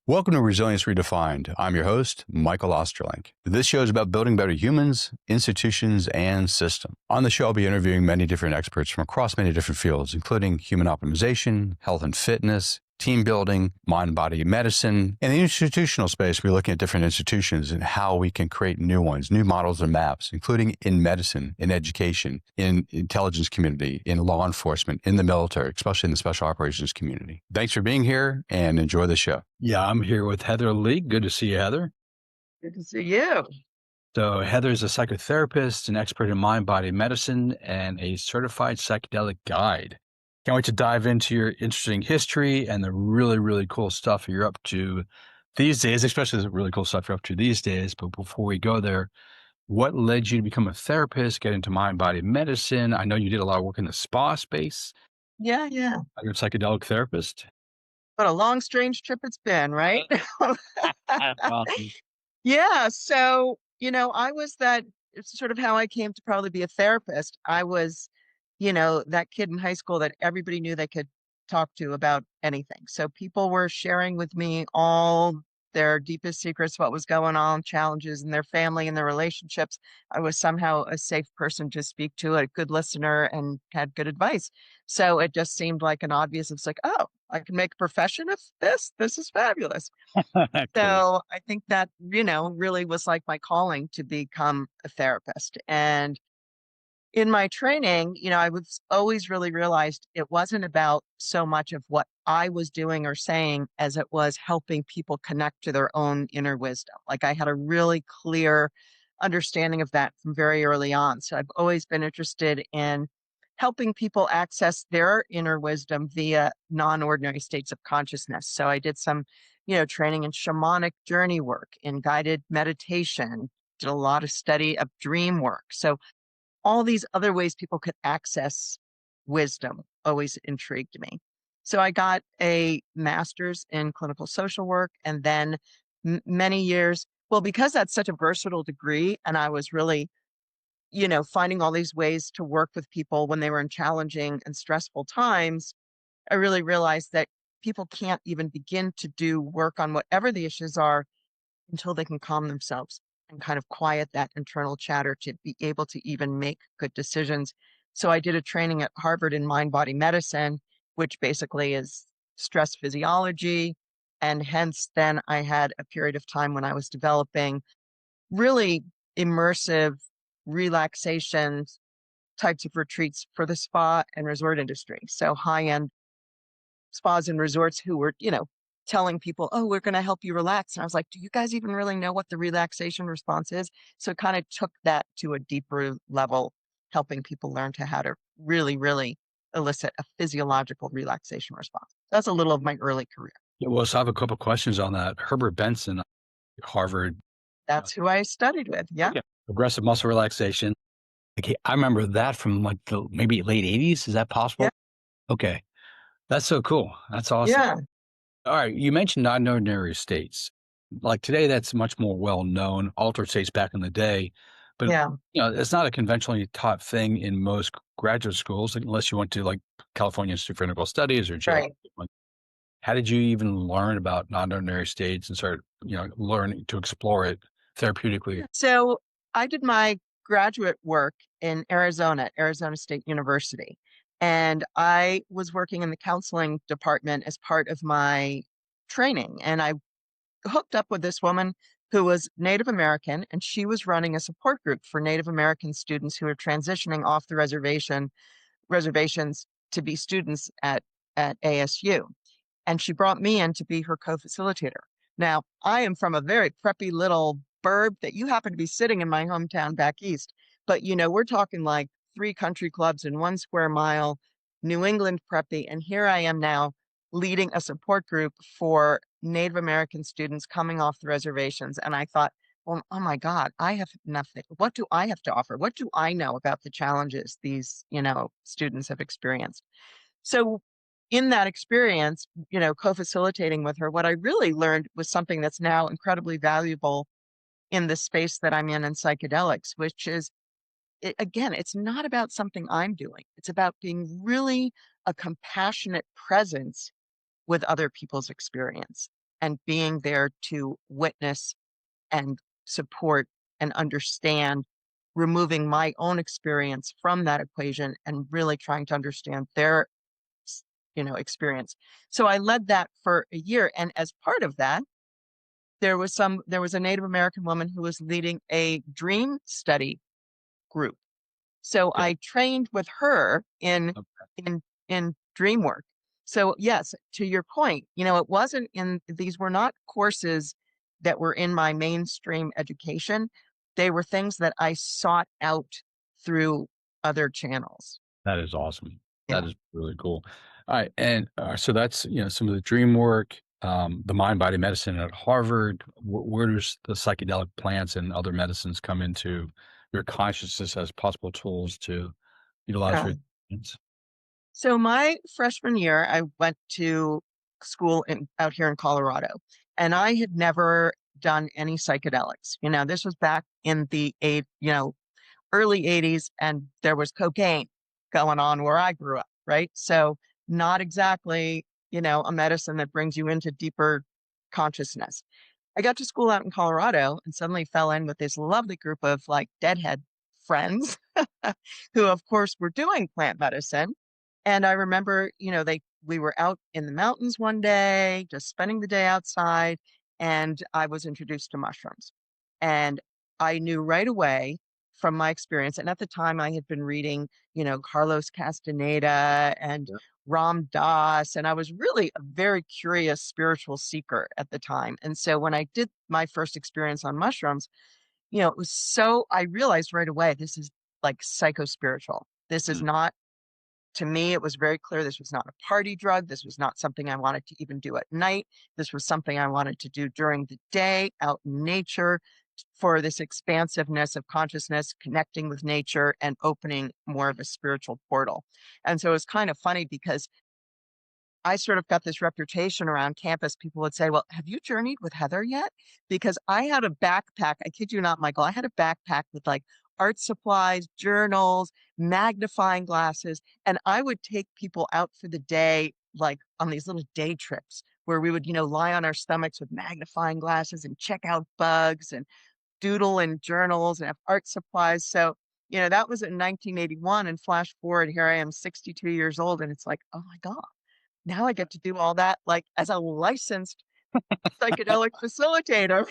Welcome to Resilience Redefined. I'm your host, Michael Osterlink. This show is about building better humans, institutions, and systems. On the show, I'll be interviewing many different experts from across many different fields, including human optimization, health and fitness, team building, mind-body medicine. In the institutional space, we're looking at different institutions and how we can create new ones, new models and maps, including in medicine, in education, in intelligence community, in law enforcement, in the military, especially in the special operations community. Thanks for being here and enjoy the show. Yeah, I'm here with Heather Lee. Good to see you, Heather. Good to see you. So Heather's a psychotherapist, an expert in mind-body medicine, and a certified psychedelic guide. Can't wait to dive into your interesting history and the really, really cool stuff you're up to these days, especially the really cool stuff you're up to these days. But before we go there, what led you to become a therapist, get into mind-body medicine? I know you did a lot of work in the spa space. Yeah. You're a psychedelic therapist. What a long, strange trip it's been, right? Awesome. Yeah. So, I was it's sort of how I came to probably be a therapist. I was, that kid in high school that everybody knew they could talk to about anything. So people were sharing with me all their deepest secrets, what was going on, challenges in their family and their relationships. I was somehow a safe person to speak to, a good listener, and had good advice. So it just seemed like an obvious, it's like, oh, I can make a profession of this. This is fabulous. Cool. So I think that, really was like my calling to become a therapist. And in my training, I was always really realized it wasn't about so much of what I was doing or saying as it was helping people connect to their own inner wisdom. Like I had a really clear understanding of that from very early on. So I've always been interested in helping people access their inner wisdom via non-ordinary states of consciousness. So I did some, training in shamanic journey work, in guided meditation, did a lot of study of dream work. So all these other ways people could access wisdom always intrigued me. So I got a master's in clinical social work and then many years, well, because that's such a versatile degree, and I was really, finding all these ways to work with people when they were in challenging and stressful times, I really realized that people can't even begin to do work on whatever the issues are until they can calm themselves and kind of quiet that internal chatter to be able to even make good decisions. So I did a training at Harvard in mind body medicine, which basically is stress physiology. And hence, then I had a period of time when I was developing really immersive relaxation types of retreats for the spa and resort industry. So high end spas and resorts who were, telling people, oh, we're going to help you relax. And I was like, do you guys even really know what the relaxation response is? So it kind of took that to a deeper level, helping people learn to how to really, really elicit a physiological relaxation response. That's a little of my early career. Yeah, well, so I have a couple questions on that. Herbert Benson, Harvard, That's who I studied with. Yeah. okay, progressive muscle relaxation. Okay, I remember that from like the maybe late 80s. Is that Yeah. possible? Okay. That's so cool. That's awesome. Yeah. All right. You mentioned non-ordinary states. Like today, that's much more well known, altered states back in the day. But Yeah. it's not a conventionally taught thing in most graduate schools, unless you went to like California Institute for Clinical Studies or JL. Right. How did you even learn about non-ordinary states and start, learning to explore it therapeutically? So I did my graduate work in Arizona, at Arizona State University. And I was working in the counseling department as part of my training. And I hooked up with this woman who was Native American, and she was running a support group for Native American students who were transitioning off the reservations to be students at ASU. And she brought me in to be her co-facilitator. Now, I am from a very preppy little burb that you happen to be sitting in my hometown back east. But, we're talking like 3 country clubs in 1 square mile, New England preppy. And here I am now leading a support group for Native American students coming off the reservations. And I thought, well, oh my God, I have nothing. What do I have to offer? What do I know about the challenges these, students have experienced? So in that experience, co-facilitating with her, what I really learned was something that's now incredibly valuable in the space that I'm in psychedelics, which is, again, it's not about something I'm doing. It's about being really a compassionate presence with other people's experience. and being there to witness and support and understand, removing my own experience from that equation and really trying to understand their experience. So I led that for a year, and as part of that, there was a Native American woman who was leading a dream study group. So Okay. I trained with her in dream work. So yes, to your point, it wasn't in these were not courses that were in my mainstream education. They were things that I sought out through other channels. That is awesome. That Yeah. is really cool. All right, and, so that's, some of the dream work, the mind-body medicine at Harvard. Where does the psychedelic plants and other medicines come into your consciousness as possible tools to utilize Yeah. resilience? So my freshman year, I went to school out here in Colorado, and I had never done any psychedelics. This was back in the early 80s, and there was cocaine going on where I grew up, right? So not exactly, a medicine that brings you into deeper consciousness. I got to school out in Colorado and suddenly fell in with this lovely group of like deadhead friends who of course were doing plant medicine. And I remember, we were out in the mountains one day, just spending the day outside, and I was introduced to mushrooms. And I knew right away from my experience, and at the time I had been reading, Carlos Castaneda and Yeah. Ram Dass, and I was really a very curious spiritual seeker at the time. And so when I did my first experience on mushrooms, it was I realized right away, this is like psycho-spiritual. This is Mm, not, to me, it was very clear this was not a party drug. This was not something I wanted to even do at night. This was something I wanted to do during the day, out in nature, for this expansiveness of consciousness, connecting with nature and opening more of a spiritual portal. And so it's kind of funny because I sort of got this reputation around campus. People would say, "Well, have you journeyed with Heather yet?" Because I had a backpack. I kid you not, Michael. I had a backpack with like art supplies, journals, magnifying glasses, and I would take people out for the day, like on these little day trips where we would, lie on our stomachs with magnifying glasses and check out bugs and doodle in journals and have art supplies. So, that was in 1981. And flash forward, here I am, 62 years old, and it's like, oh my God, now I get to do all that, like, as a licensed psychedelic facilitator.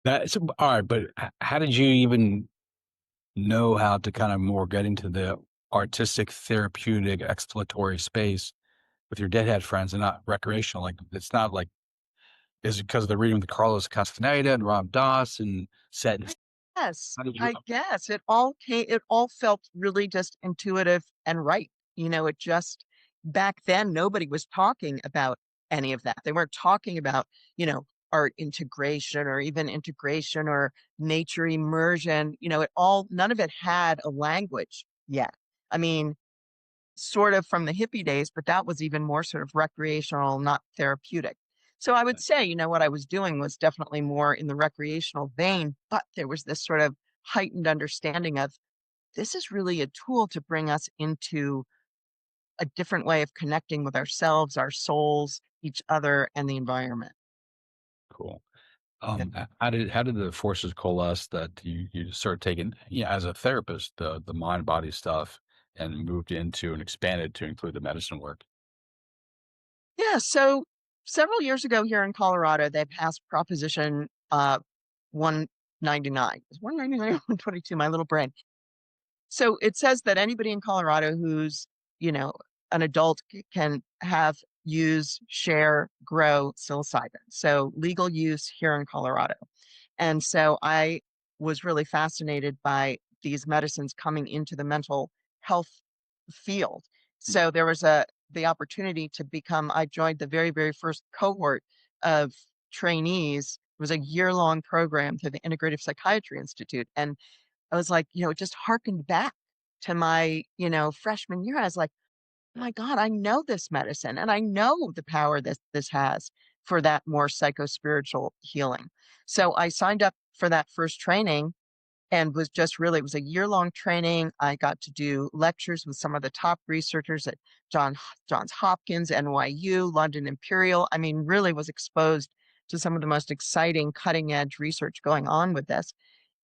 that's all right, but how did you even know how to kind of more get into the artistic, therapeutic, exploratory space with your deadhead friends and not recreational? Like, it's not like, is it because of the reading of the Carlos Castaneda and Rob Doss and set? Yes, How did you? I guess it all felt really just intuitive and right. It just back then nobody was talking about any of that. They weren't talking about, art integration or even integration or nature immersion. None of it had a language yet. I mean, sort of from the hippie days, but that was even more sort of recreational, not therapeutic. So I would say, what I was doing was definitely more in the recreational vein, but there was this sort of heightened understanding of this is really a tool to bring us into a different way of connecting with ourselves, our souls, each other, and the environment. Cool. Yeah. How did the forces coalesce that you started taking, as a therapist, the mind body stuff and moved into and expanded to include the medicine work? Yeah. So several years ago here in Colorado, they passed Proposition 199. Is 199 or 122? My little brain. So it says that anybody in Colorado who's, an adult can have, use, share, grow psilocybin. So legal use here in Colorado. And so I was really fascinated by these medicines coming into the mental health field. So there was the opportunity to I joined the very, very first cohort of trainees. It was a year-long program through the Integrative Psychiatry Institute. And I was like, it just harkened back to my, freshman year. I was like, oh my God, I know this medicine and I know the power that this has for that more psycho-spiritual healing. So I signed up for that first training and was just really, it was a year-long training. I got to do lectures with some of the top researchers at Johns Hopkins, NYU, London Imperial. I mean, really was exposed to some of the most exciting cutting edge research going on with this.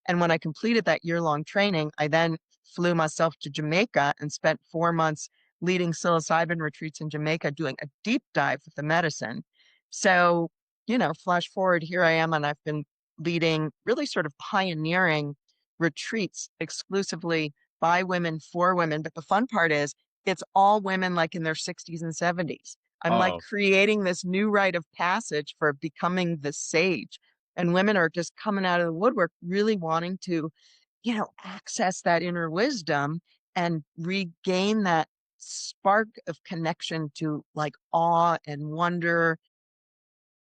And when I completed that year-long training, I then flew myself to Jamaica and spent 4 months leading psilocybin retreats in Jamaica, doing a deep dive with the medicine. So, flash forward, here I am, and I've been leading, really sort of pioneering retreats exclusively by women for women. But the fun part is it's all women like in their 60s and 70s. I'm like Oh, creating this new rite of passage for becoming the sage. And women are just coming out of the woodwork, really wanting to, access that inner wisdom and regain that spark of connection to like awe and wonder,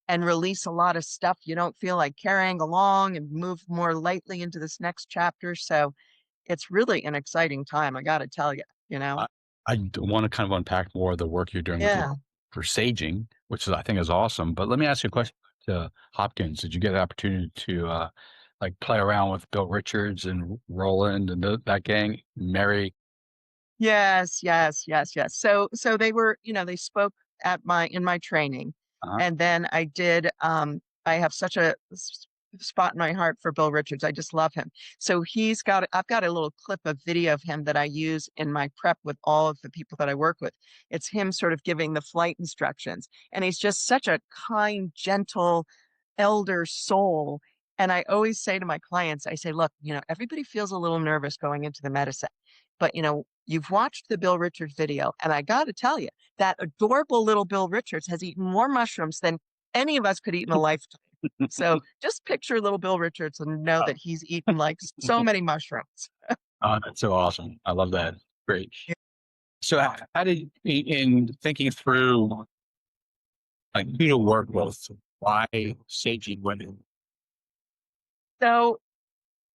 and release a lot of stuff you don't feel like carrying along and move more lightly into this next chapter. So it's really an exciting time, I got to tell you, I, I want to kind of unpack more of the work you're doing with your Yeah. for saging, which is, I think is awesome. But let me ask you a question. To Hopkins, did you get the opportunity to like play around with Bill Richards and Roland and that gang, Mary? Yes, yes, yes, yes. So they were, they spoke in my training. Uh-huh. And then I have such a spot in my heart for Bill Richards. I just love him. So I've got a little clip of video of him that I use in my prep with all of the people that I work with. It's him sort of giving the flight instructions. And he's just such a kind, gentle, elder soul. And I always say to my clients, I say, look, everybody feels a little nervous going into the medicine. But you've watched the Bill Richards video, and I got to tell you, that adorable little Bill Richards has eaten more mushrooms than any of us could eat in a lifetime. So just picture little Bill Richards and know that he's eaten like so many mushrooms. Oh, that's so awesome. I love that. Great. Yeah. So how did, in thinking through like who to work with, why saging women? So,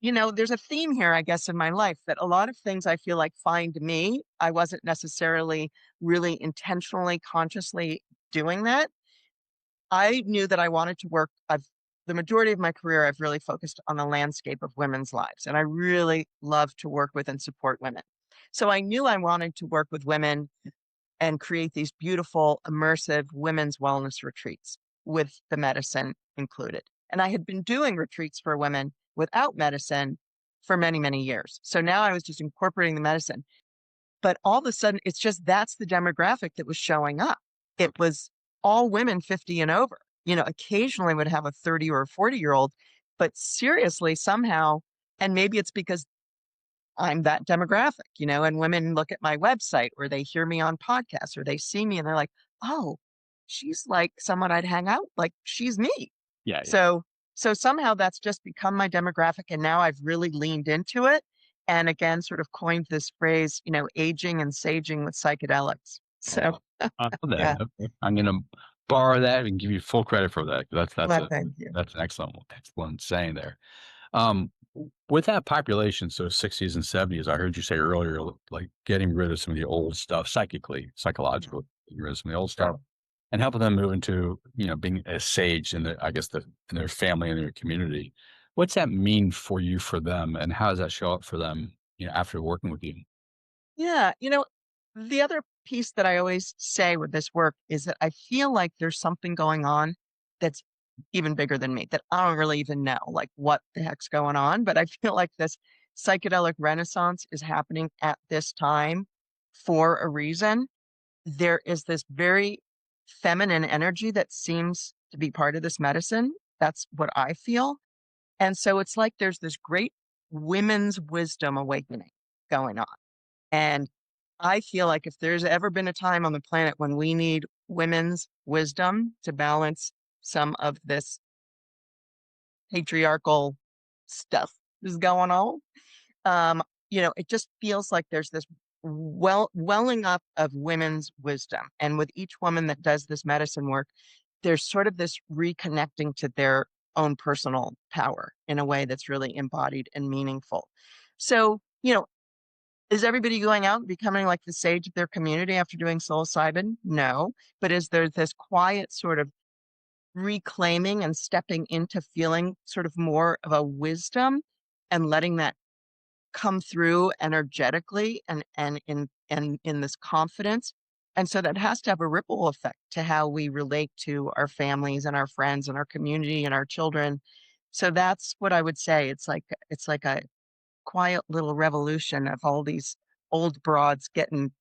there's a theme here, I guess, in my life that a lot of things I feel like find me. I wasn't necessarily really intentionally, consciously doing that. I knew that I wanted to work. The majority of my career, I've really focused on the landscape of women's lives, and I really love to work with and support women. So I knew I wanted to work with women and create these beautiful, immersive women's wellness retreats with the medicine included. And I had been doing retreats for women without medicine for many, many years. So now I was just incorporating the medicine. But all of a sudden, it's just that's the demographic that was showing up. It was all women 50 and over. Occasionally would have a 30 or a 40-year-old, but seriously, somehow, and maybe it's because I'm that demographic, and women look at my website or they hear me on podcasts or they see me and they're like, oh, she's like someone I'd hang out, like she's me. Yeah, yeah. So somehow that's just become my demographic. And now I've really leaned into it. And again, sort of coined this phrase, aging and saging with psychedelics. So I love yeah, that. Okay. I'm going to borrow that and give you full credit for that. well, thank you. That's an excellent saying there. With that population, so 60s and 70s, I heard you say earlier, like getting rid of some of the old stuff psychologically, getting rid of some of the old stuff and helping them move into, being a sage in in their family and their community. What's that mean for you, for them? And how does that show up for them, after working with you? Yeah. The other piece that I always say with this work is that I feel like there's something going on that's even bigger than me that I don't really even know, like what the heck's going on. But I feel like this psychedelic renaissance is happening at this time for a reason. There is this very feminine energy that seems to be part of this medicine. That's what I feel. And so it's like there's this great women's wisdom awakening going on. And I feel like if there's ever been a time on the planet when we need women's wisdom to balance some of this patriarchal stuff that's going on, it just feels like there's this welling up of women's wisdom. And with each woman that does this medicine work, there's sort of this reconnecting to their own personal power in a way that's really embodied and meaningful. So, is everybody going out and becoming like the sage of their community after doing psilocybin? No. But is there this quiet sort of reclaiming and stepping into feeling sort of more of a wisdom? and letting that come through energetically and in this confidence. And so that has to have a ripple effect to how we relate to our families and our friends and our community and our children. So that's what I would say. It's like a quiet little revolution of all these old broads getting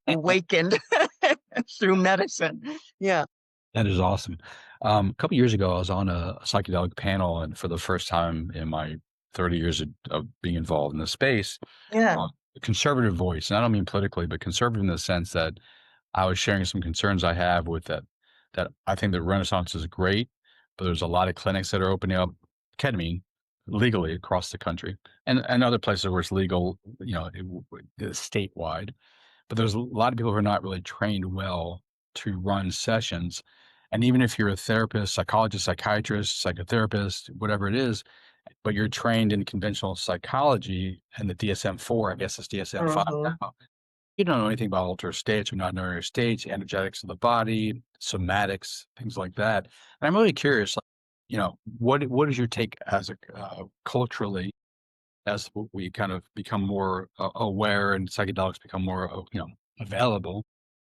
awakened through medicine. Yeah. That is awesome. A couple years ago, I was on a psychedelic panel, and for the first time in my 30 years of being involved in the space, Yeah. a conservative voice, and I don't mean politically, but conservative in the sense that I was sharing some concerns I have with that. That I think that Renaissance is great, but there's a lot of clinics that are opening up ketamine legally across the country, and other places where it's legal, statewide. But there's a lot of people who are not really trained well to run sessions. And even if you're a therapist, psychologist, psychiatrist, psychotherapist, whatever it is, but you're trained in conventional psychology and the DSM-4, I guess it's DSM-5 Mhm. now, you don't know anything about altered states or non-ordinary states, energetics of the body, somatics, things like that. And I'm really curious, like, what is your take as a culturally as we kind of become more aware and psychedelics become more, available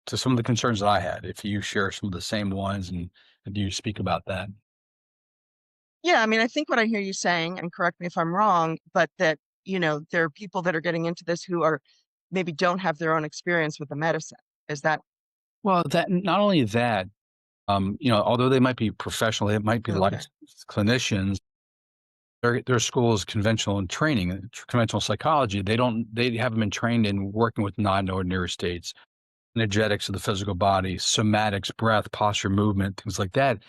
to some of the concerns that I had. If you share some of the same ones and do you speak about that? Yeah, I mean, I think what I hear you saying, and correct me if I'm wrong, but that, there are people that are getting into this who are maybe don't have their own experience with the medicine. Is that Well, that not only that, although they might be professional, they might be okay? licensed clinicians. Their school is conventional in training, conventional psychology. They haven't been trained in working with non-ordinary states, energetics of the physical body, somatics, breath, posture, movement, things like that.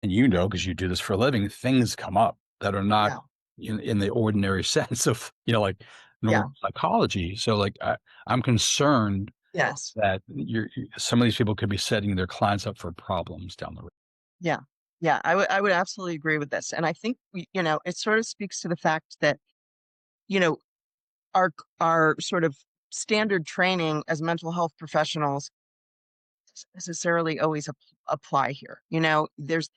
And because you do this for a living, things come up that are not Yeah, in the ordinary sense of, like yeah, normal psychology. So like I'm concerned yes, that some of these people could be setting their clients up for problems down the road. yeah, yeah. I would absolutely agree with this, and I think it sort of speaks to the fact that you know our sort of standard training as mental health professionals doesn't necessarily always apply here. There's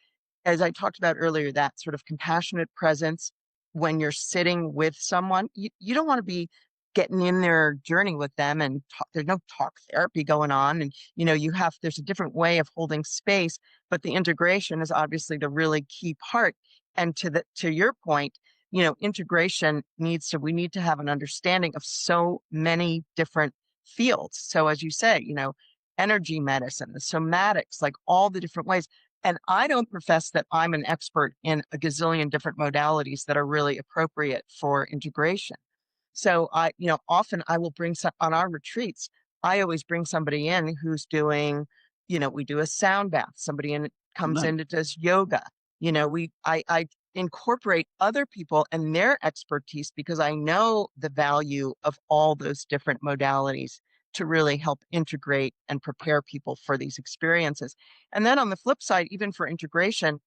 as I talked about earlier, that sort of compassionate presence when you're sitting with someone, you don't want to be getting in their journey with them and there's no talk therapy going on. And, there's a different way of holding space, but the integration is obviously the really key part. And to your point, integration we need to have an understanding of so many different fields. So as you say, energy medicine, the somatics, like all the different ways. And I don't profess that I'm an expert in a gazillion different modalities that are really appropriate for integration. So often I will bring some on our retreats. I always bring somebody in who's doing, we do a sound bath. Somebody in comes Nice. in that does yoga. I incorporate other people and their expertise because I know the value of all those different modalities to really help integrate and prepare people for these experiences. And then on the flip side, even for integration,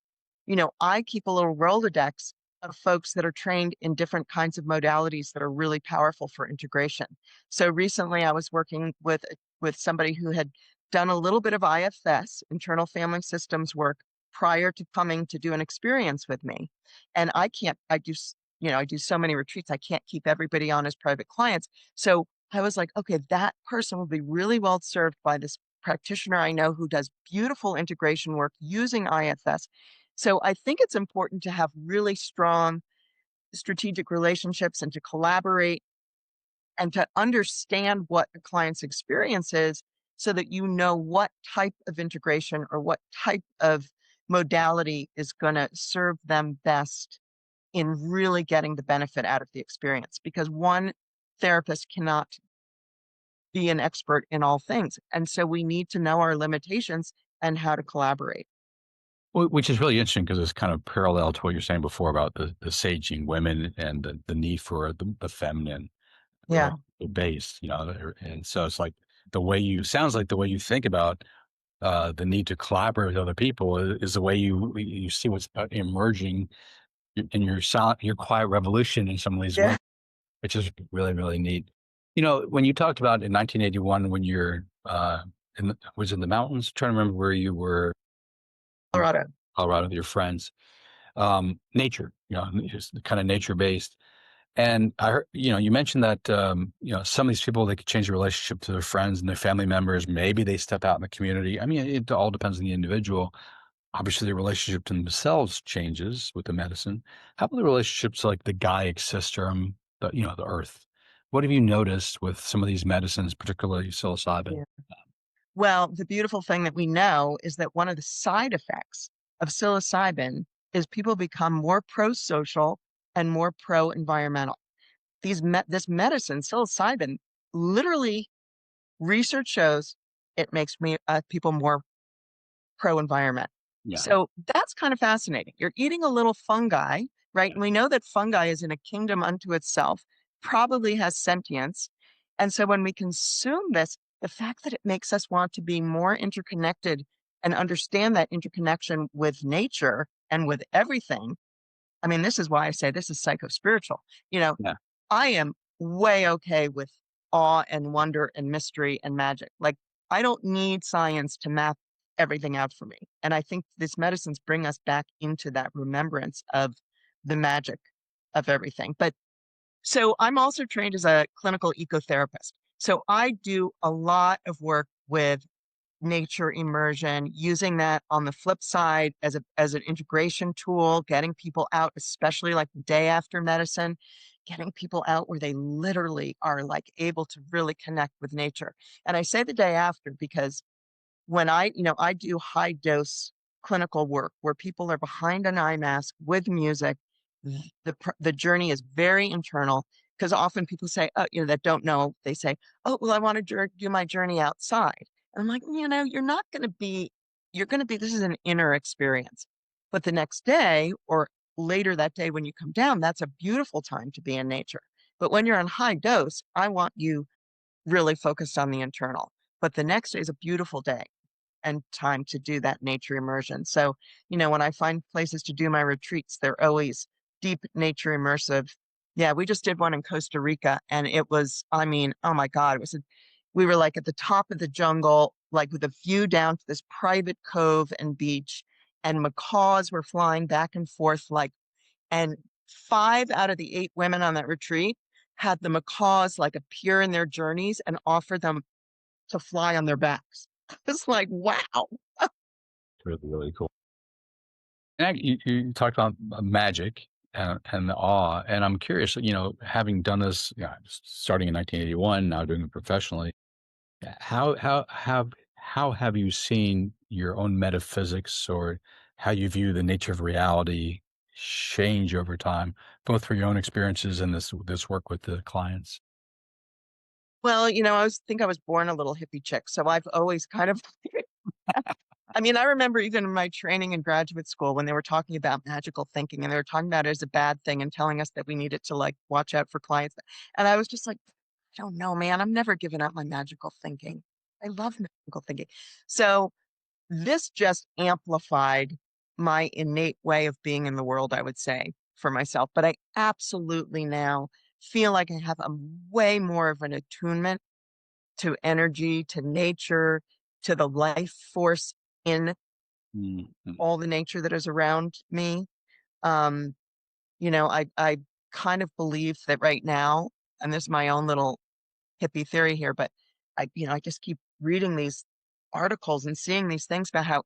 I keep a little Rolodex of folks that are trained in different kinds of modalities that are really powerful for integration. So recently I was working with somebody who had done a little bit of IFS, internal family systems work, prior to coming to do an experience with me. And I can't, I do, I do so many retreats, I can't keep everybody on as private clients. So I was like, okay, that person will be really well served by this practitioner I know who does beautiful integration work using IFS. So I think it's important to have really strong strategic relationships and to collaborate and to understand what a client's experience is so that you know what type of integration or what type of modality is going to serve them best in really getting the benefit out of the experience because one therapist cannot be an expert in all things. And so we need to know our limitations and how to collaborate. Which is really interesting because it's kind of parallel to what you're saying before about the saging women and the need for the feminine Yeah. base, and so it's like sounds like the way you think about the need to collaborate with other people is the way you see what's emerging in your quiet revolution in some of these Yeah. women, which is really, really neat. When you talked about in 1981 when you're was in the mountains, trying to remember where you were, Colorado. Colorado with your friends, nature, just kind of nature based. And I heard, you mentioned that, some of these people, they could change the relationship to their friends and their family members. Maybe they step out in the community. I mean, it all depends on the individual. Obviously, the relationship to themselves changes with the medicine. How about the relationships like the Gaiac system, the earth? What have you noticed with some of these medicines, particularly psilocybin? Yeah. Well, the beautiful thing that we know is that one of the side effects of psilocybin is people become more pro-social and more pro-environmental. This medicine, psilocybin, literally research shows it makes people more pro-environment. Yeah. So that's kind of fascinating. You're eating a little fungi, right? And we know that fungi is in a kingdom unto itself, probably has sentience. And so when we consume this, the fact that it makes us want to be more interconnected and understand that interconnection with nature and with everything. I mean, this is why I say this is psycho-spiritual. You know, Yeah. I am way okay with awe and wonder and mystery and magic. Like, I don't need science to map everything out for me. And I think these medicines bring us back into that remembrance of the magic of everything. But so I'm also trained as a clinical ecotherapist. So I do a lot of work with nature immersion, using that on the flip side as an integration tool, getting people out, especially like the day after medicine, getting people out where they literally are like able to really connect with nature. And I say the day after because when I do high dose clinical work where people are behind an eye mask with music, the journey is very internal because often people say, oh, that don't know, they say, oh, well, I want to do my journey outside. And I'm like, you're going to be, this is an inner experience. But the next day or later that day when you come down, that's a beautiful time to be in nature. But when you're on high dose, I want you really focused on the internal. But the next day is a beautiful day and time to do that nature immersion. So, when I find places to do my retreats, they're always deep nature immersive. Yeah, we just did one in Costa Rica and it was, I mean, oh my God, we were like at the top of the jungle, like with a view down to this private cove and beach, and macaws were flying back and forth and 5 out of the 8 women on that retreat had the macaws like appear in their journeys and offer them to fly on their backs. It's like, wow. Really, really cool. And you talked about magic and the awe, and I'm curious, having done this, starting in 1981, now doing it professionally, how have you seen your own metaphysics or how you view the nature of reality change over time, both for your own experiences and this work with the clients? Well, think I was born a little hippie chick, so I've always kind of I mean, I remember even in my training in graduate school when they were talking about magical thinking and they were talking about it as a bad thing and telling us that we needed to like watch out for clients. And I was just like, I don't know, man. I'm never giving up my magical thinking. I love magical thinking. So this just amplified my innate way of being in the world, I would say, for myself. But I absolutely now feel like I have a way more of an attunement to energy, to nature, to the life force in Mhm. all the nature that is around me. Um, I kind of believe that right now, and this is my own little hippie theory here, but I just keep reading these articles and seeing these things about how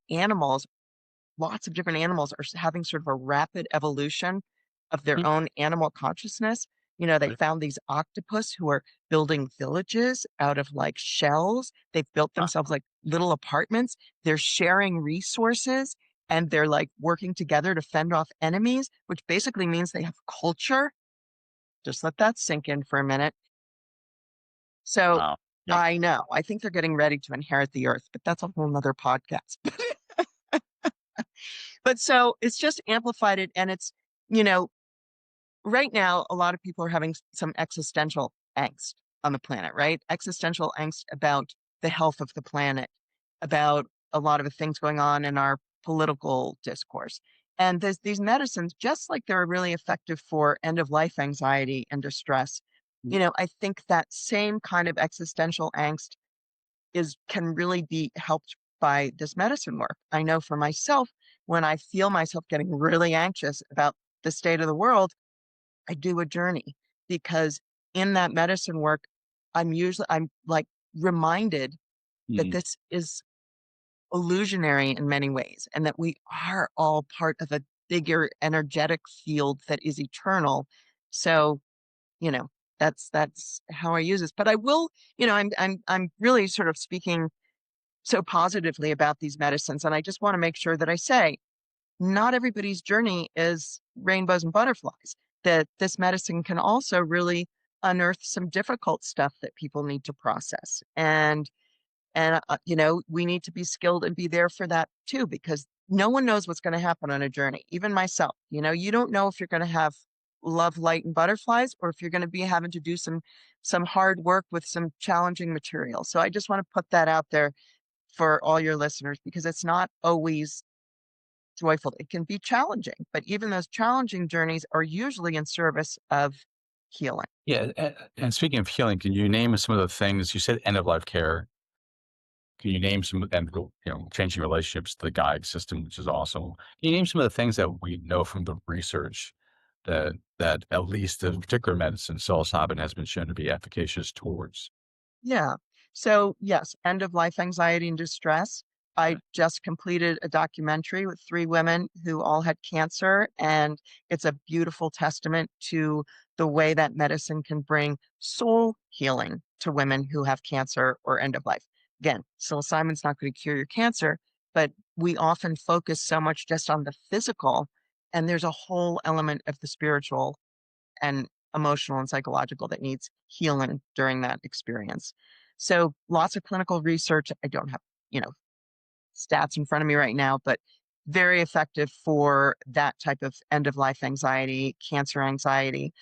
lots of different animals are having sort of a rapid evolution of their Mm, own animal consciousness. They right. found these octopus who are building villages out of like shells. They've built Wow. themselves like little apartments. They're sharing resources and they're like working together to fend off enemies, which basically means they have culture. Just let that sink in for a minute. So Wow. Yeah. I know, I think they're getting ready to inherit the earth, but that's a whole nother podcast. But so it's just amplified it. And you know, right now, a lot of people are having some existential angst on the planet, right? Existential angst about the health of the planet, about a lot of the things going on in our political discourse. And there's these medicines, just like they're really effective for end of life anxiety and distress. Mm. I think that same kind of existential angst can really be helped by this medicine work. I know for myself, when I feel myself getting really anxious about the state of the world, I do a journey because in that medicine work, I'm like reminded that Mhm. this is illusionary in many ways and that we are all part of a bigger energetic field that is eternal. So, you know, that's how I use this. But I will, I'm really sort of speaking so positively about these medicines. And I just want to make sure that I say not everybody's journey is rainbows and butterflies, that this medicine can also really unearth some difficult stuff that people need to process. And we need to be skilled and be there for that too, because no one knows what's going to happen on a journey, even myself. You don't know if you're going to have love, light, and butterflies, or if you're going to be having to do some hard work with some challenging material. So I just want to put that out there for all your listeners, because it's not always joyful. It can be challenging, but even those challenging journeys are usually in service of healing. Yeah, and speaking of healing, can you name some of the things you said? End of life care. Can you name some and changing relationships to the guide system, which is awesome. Can you name some of the things that we know from the research that at least the particular medicine psilocybin has been shown to be efficacious towards? Yeah. So, yes, end of life anxiety and distress. I Okay. just completed a documentary with 3 women who all had cancer, and it's a beautiful testament to the way that medicine can bring soul healing to women who have cancer or end of life. Again, psilocybin's not going to cure your cancer, but we often focus so much just on the physical, and there's a whole element of the spiritual and emotional and psychological that needs healing during that experience. So lots of clinical research. I don't have, you know, stats in front of me right now, but very effective for that type of end of life anxiety, cancer anxiety.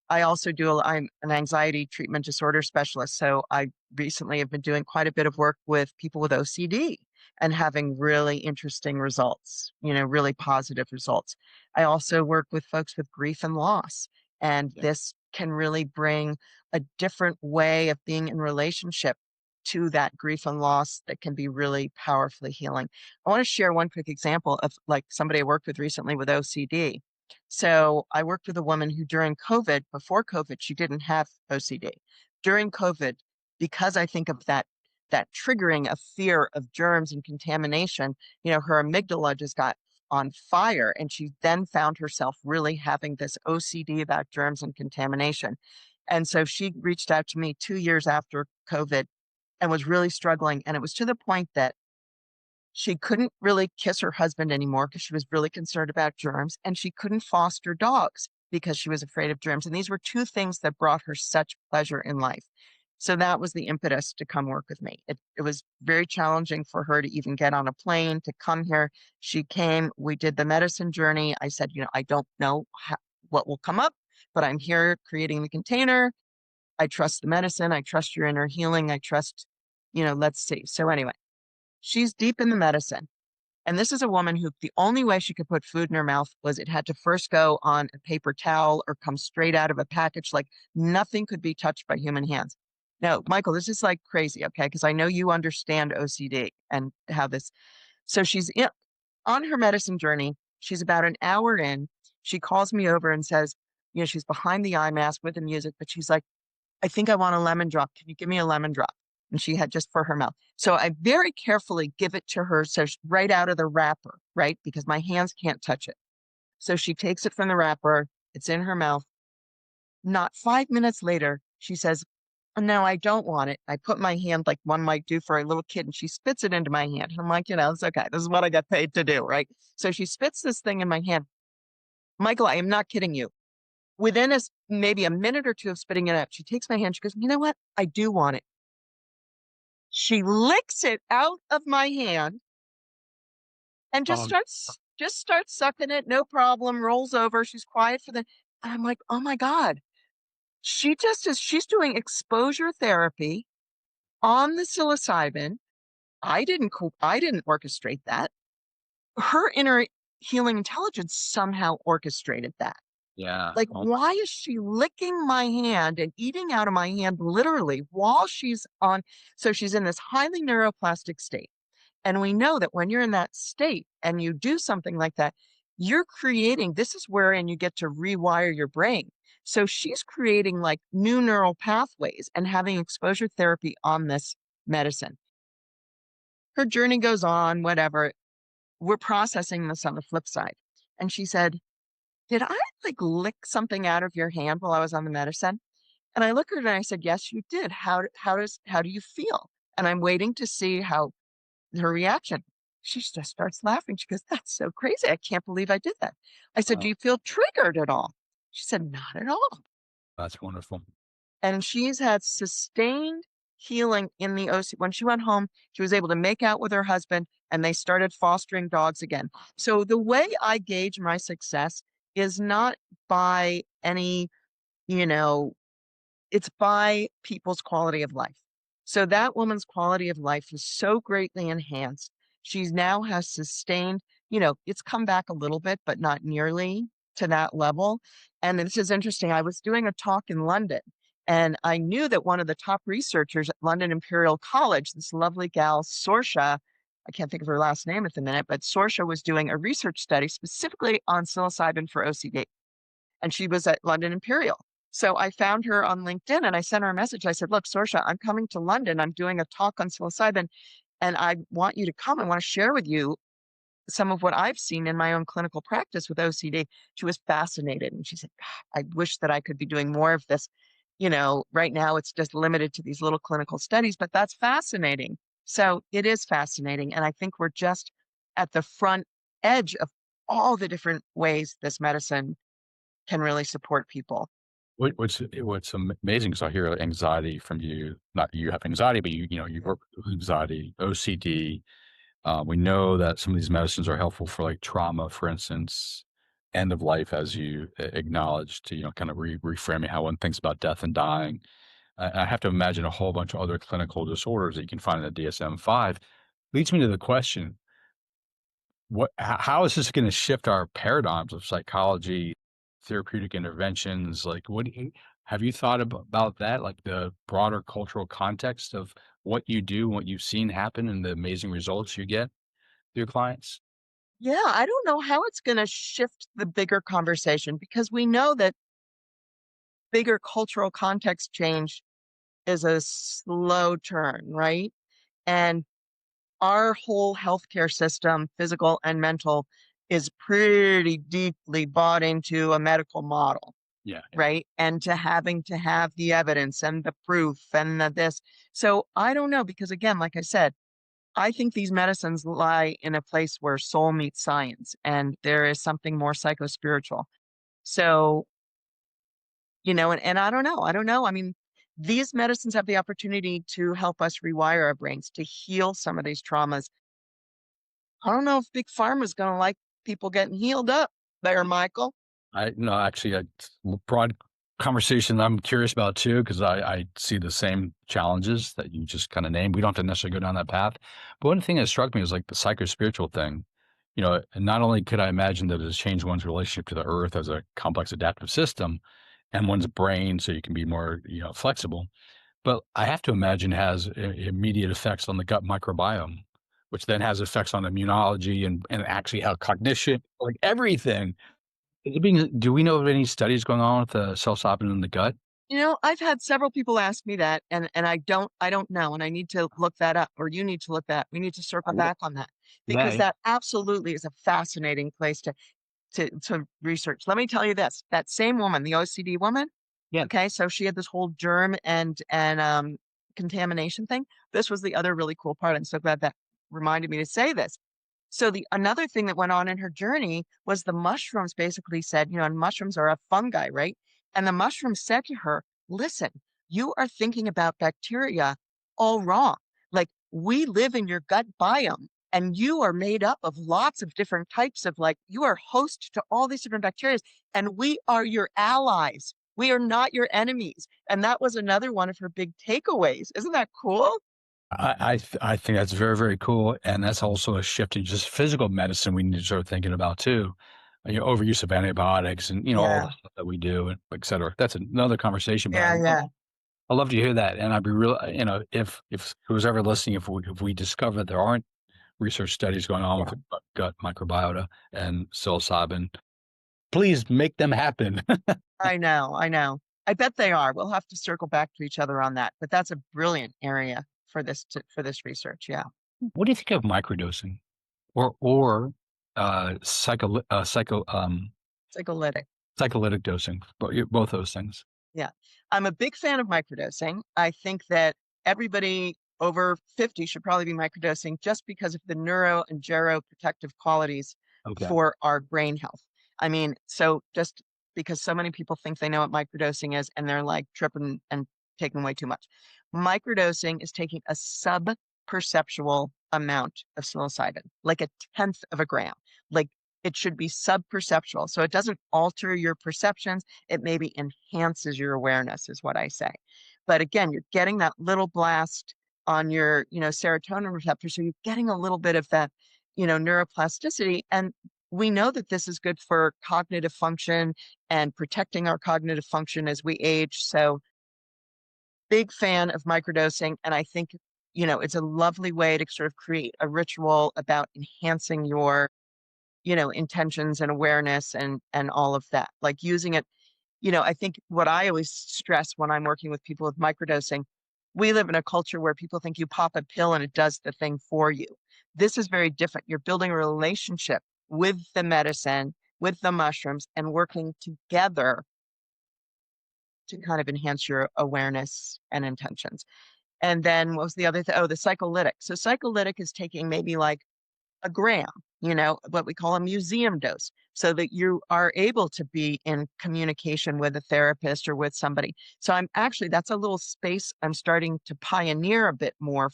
I'm an anxiety treatment disorder specialist. So I recently have been doing quite a bit of work with people with OCD and having really interesting results, really positive results. I also work with folks with grief and loss. And Yeah. this can really bring a different way of being in relationship to that grief and loss that can be really powerfully healing. I want to share one quick example of like somebody I worked with recently with OCD. So I worked with a woman who during COVID, before COVID, she didn't have OCD. During COVID, because I think of that triggering of fear of germs and contamination, her amygdala just got on fire, and she then found herself really having this OCD about germs and contamination. And so she reached out to me 2 years after COVID and was really struggling. And it was to the point that she couldn't really kiss her husband anymore because she was really concerned about germs, and she couldn't foster dogs because she was afraid of germs. And these were two things that brought her such pleasure in life. So that was the impetus to come work with me. It was very challenging for her to even get on a plane to come here. She came, we did the medicine journey. I said, I don't know what will come up, but I'm here creating the container. I trust the medicine. I trust your inner healing. I trust, let's see. So anyway, she's deep in the medicine. And this is a woman who the only way she could put food in her mouth was it had to first go on a paper towel or come straight out of a package. Like nothing could be touched by human hands. Now, Michael, this is like crazy, okay? Because I know you understand OCD and how this. So on her medicine journey. She's about an hour in. She calls me over and says, she's behind the eye mask with the music, but she's like, I think I want a lemon drop. Can you give me a lemon drop? And she had just for her mouth. So I very carefully give it to her. So right out of the wrapper, right? Because my hands can't touch it. So she takes it from the wrapper. It's in her mouth. Not 5 minutes later, she says, "Oh, no, I don't want it." I put my hand like one might do for a little kid, and she spits it into my hand. And I'm like, it's okay. This is what I got paid to do, right? So she spits this thing in my hand. Michael, I am not kidding you. Within maybe a minute or two of spitting it out, she takes my hand. She goes, "You know what? I do want it." She licks it out of my hand and just Um, starts sucking it, no problem, rolls over. She's quiet for the and I'm like, "Oh my God." She's doing exposure therapy on the psilocybin. I didn't orchestrate that. Her inner healing intelligence somehow orchestrated that. yeah. Like, Oh, why is she licking my hand and eating out of my hand literally while she's on? So she's in this highly neuroplastic state. And we know that when you're in that state and you do something like that, you're creating, this is wherein you get to rewire your brain. So she's creating like new neural pathways and having exposure therapy on this medicine. Her journey goes on, whatever. We're processing this on the flip side. And she said, did I like lick something out of your hand while I was on the medicine? And I looked at her and I said, yes, you did. How do you feel? And I'm waiting to see how her reaction. She just starts laughing. She goes, that's so crazy. I can't believe I did that. I said, do Wow, you feel triggered at all? She said, not at all. that's wonderful. And she's had sustained healing in the OC. When she went home, she was able to make out with her husband and they started fostering dogs again. So the way I gauge my success is not by any, you know, it's by people's quality of life. So that woman's quality of life is so greatly enhanced. She's now has sustained, it's come back a little bit, but not nearly to that level. And this is interesting. I was doing a talk in London and I knew that one of the top researchers at London Imperial College, this lovely gal, Sorsha, I can't think of her last name at the minute, but Sorsha was doing a research study specifically on psilocybin for OCD. And she was at London Imperial. So I found her on LinkedIn and I sent her a message. I said, look, Sorsha, I'm coming to London. I'm doing a talk on psilocybin and I want you to come. I want to share with you some of what I've seen in my own clinical practice with OCD. She was fascinated. And she said, I wish that I could be doing more of this. Right now it's just limited to these little clinical studies, but that's fascinating. So it is fascinating. And I think we're just at the front edge of all the different ways this medicine can really support people. What's amazing is I hear anxiety from you. Not you have anxiety, but you work with anxiety, OCD. We know that some of these medicines are helpful for like trauma, for instance, end of life, as you acknowledged, to kind of reframing how one thinks about death and dying. I have to imagine a whole bunch of other clinical disorders that you can find in the DSM-5. Leads me to the question: how is this going to shift our paradigms of psychology, therapeutic interventions? Like, have you thought about that? Like the broader cultural context of what you do, what you've seen happen, and the amazing results you get with your clients? Yeah, I don't know how it's going to shift the bigger conversation because we know that bigger cultural context change is a slow turn, right? And our whole healthcare system, physical and mental, is pretty deeply bought into a medical model, Yeah, yeah. right? And to have the evidence and the proof and the this. So I don't know because again, like I said, I think these medicines lie in a place where soul meets science and there is something more psycho-spiritual. So, and I don't know. I don't know. I mean, these medicines have the opportunity to help us rewire our brains to heal some of these traumas. I don't know if Big Pharma is going to like people getting healed up there, Michael. I no, actually, a broad conversation I'm curious about too, because I see the same challenges that you just kind of named. We don't have to necessarily go down that path. But one thing that struck me is like the psycho-spiritual thing. And not only could I imagine that it has changed one's relationship to the earth as a complex adaptive system and one's brain so you can be more, flexible, but I have to imagine it has immediate effects on the gut microbiome, which then has effects on immunology and actually how cognition, like everything. Do we know of any studies going on with the psilocybin in the gut? I've had several people ask me that and I don't know and I need to look that up or you need to look that. We need to circle Yeah. back on that because Yeah. that absolutely is a fascinating place to research. Let me tell you this, that same woman, the OCD woman, Yeah. okay, so she had this whole germ and contamination thing. This was the other really cool part. I'm so glad that reminded me to say this. So the another thing that went on in her journey was the mushrooms basically said, and mushrooms are a fungi, right? And the mushrooms said to her, listen, you are thinking about bacteria all wrong. Like we live in your gut biome and you are made up of lots of different types of like, you are host to all these different bacteria and we are your allies. We are not your enemies. And that was another one of her big takeaways. Isn't that cool? I think that's very, very cool, and that's also a shift in just physical medicine we need to start thinking about too. Overuse of antibiotics and, all Yeah. the stuff that we do and et cetera. That's another conversation, but Yeah. Yeah. I love to hear that, and I'd be real if who's ever listening, if we discover there aren't research studies going on with Yeah. the gut microbiota and psilocybin, please make them happen. I know, I know. I bet they are. We'll have to circle back to each other on that, but that's a brilliant area for for this research. Yeah. What do you think of microdosing or Psycholytic. psycholytic dosing? Both those things. Yeah. I'm a big fan of microdosing. I think that everybody over 50 should probably be microdosing just because of the neuro and geroprotective qualities Okay. for our brain health. I mean, so just because so many people think they know what microdosing is and they're like tripping and taking way too much. Microdosing is taking a sub-perceptual amount of psilocybin, like a tenth of a gram. Like it should be sub-perceptual. So it doesn't alter your perceptions. It maybe enhances your awareness, is what I say. But again, you're getting that little blast on your, serotonin receptor. So you're getting a little bit of that, neuroplasticity. And we know that this is good for cognitive function and protecting our cognitive function as we age. So big fan of microdosing. And I think, it's a lovely way to sort of create a ritual about enhancing your, intentions and awareness and all of that. Like using it, I think what I always stress when I'm working with people with microdosing, we live in a culture where people think you pop a pill and it does the thing for you. This is very different. You're building a relationship with the medicine, with the mushrooms, and working together to kind of enhance your awareness and intentions. And then what was the other thing? Oh, the psycholytic. So psycholytic is taking maybe like a gram, what we call a museum dose, so that you are able to be in communication with a therapist or with somebody. So that's a little space I'm starting to pioneer a bit more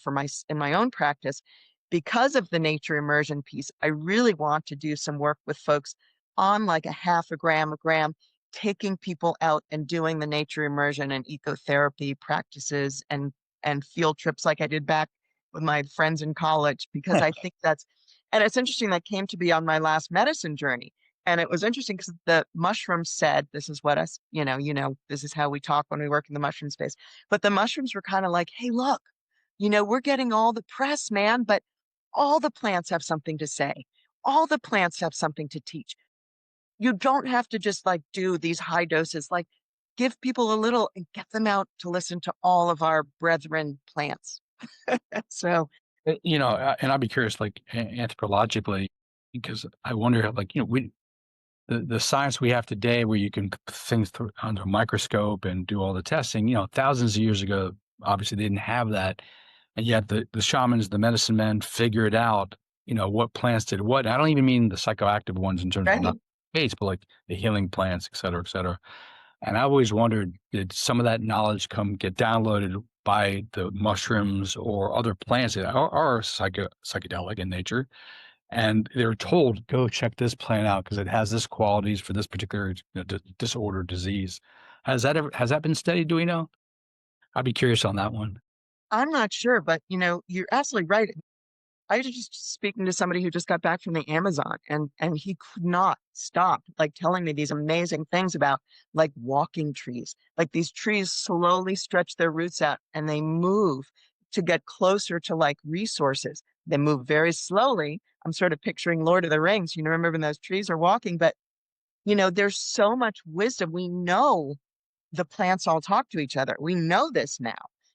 in my own practice because of the nature immersion piece. I really want to do some work with folks on like a gram, taking people out and doing the nature immersion and ecotherapy practices and field trips like I did back with my friends in college, because I think and it's interesting, that came to be on my last medicine journey. And it was interesting because the mushrooms said, this is what us, this is how we talk when we work in the mushroom space. But the mushrooms were kind of like, hey, look, we're getting all the press, man, but all the plants have something to say. All the plants have something to teach. You don't have to just like do these high doses, like give people a little and get them out to listen to all of our brethren plants. So And I'd be curious, like anthropologically, because I wonder, like, the science we have today, where you can put things under a microscope and do all the testing, thousands of years ago, obviously they didn't have that. And yet the shamans, the medicine men figured out, what plants did what. I don't even mean the psychoactive ones in terms of not space, but like the healing plants, et cetera, et cetera. And I always wondered, did some of that knowledge get downloaded by the mushrooms or other plants that are psychedelic in nature? And they were told, go check this plant out because it has this qualities for this particular disorder, disease. Has that been studied? Do we know? I'd be curious on that one. I'm not sure, but you're absolutely right. I was just speaking to somebody who just got back from the Amazon, and he could not stop like telling me these amazing things about like walking trees. Like these trees slowly stretch their roots out and they move to get closer to like resources. They move very slowly. I'm sort of picturing Lord of the Rings, remember when those trees are walking, but there's so much wisdom. We know the plants all talk to each other. We know this now.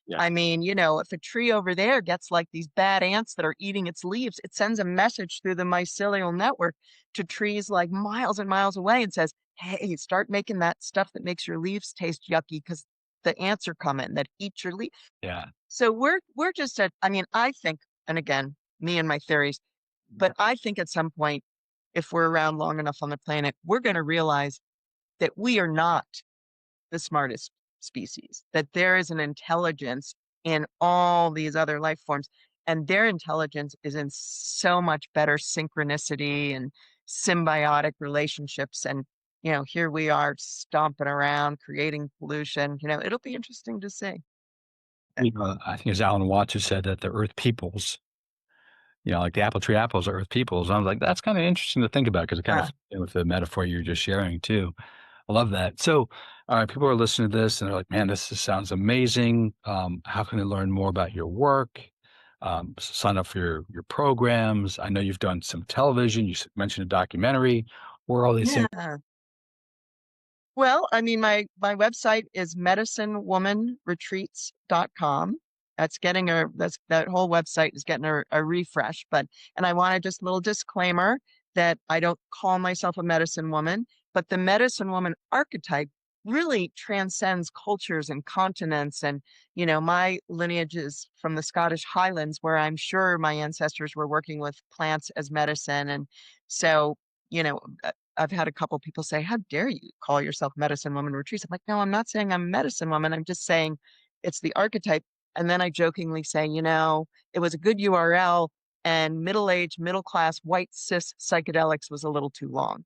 Yeah. I mean, if a tree over there gets like these bad ants that are eating its leaves, it sends a message through the mycelial network to trees like miles and miles away and says, hey, start making that stuff that makes your leaves taste yucky because the ants are coming that eat your leaf. Yeah. So we're just I think, and again, me and my theories, but I think at some point, if we're around long enough on the planet, we're going to realize that we are not the smartest species, that there is an intelligence in all these other life forms, and their intelligence is in so much better synchronicity and symbiotic relationships. And, here we are stomping around, creating pollution. It'll be interesting to see. I think it's Alan Watts who said that the earth peoples, like the apple tree apples are earth peoples. And I was like, that's kind of interesting to think about because it kind of fits in with the metaphor you're just sharing too. I love that. So, people are listening to this and they're like, man, this sounds amazing. How can they learn more about your work? Sign up for your programs. I know you've done some television. You mentioned a documentary. Where are all these things Well, I mean, my website is medicinewomanretreats.com. That whole website is getting a refresh, and I want to just a little disclaimer that I don't call myself a medicine woman, but the medicine woman archetype really transcends cultures and continents. And, my lineage is from the Scottish Highlands, where I'm sure my ancestors were working with plants as medicine. And so, you know, I've had a couple people say, "How dare you call yourself medicine woman retreats?" I'm like, "No, I'm not saying I'm a medicine woman. I'm just saying it's the archetype." And then I jokingly say, it was a good URL, and middle-aged, middle-class, white cis psychedelics was a little too long.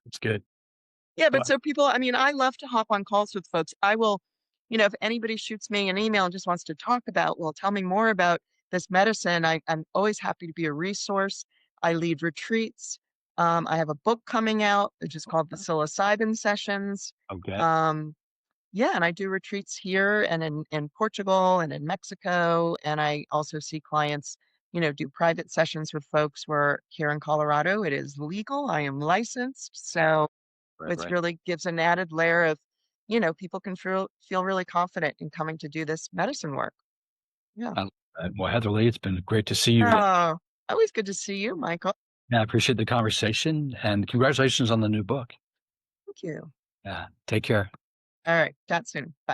It's good. Yeah, but Well, so people, I mean, I love to hop on calls with folks. I will, if anybody shoots me an email and just wants to talk about, well, tell me more about this medicine, I'm always happy to be a resource. I lead retreats. I have a book coming out, which is called the Psilocybin Sessions. okay. Um, yeah, and I do retreats here and in Portugal and in Mexico. And I also see clients, do private sessions with folks where here in Colorado, it is legal. I am licensed. So Right, it's right. really gives an added layer of, people can feel really confident in coming to do this medicine work. Yeah. Well, Heather Lee, it's been great to see you again. Oh, always good to see you, Michael. Yeah, I appreciate the conversation and congratulations on the new book. Thank you. Yeah, take care. All right. Chat soon. Bye.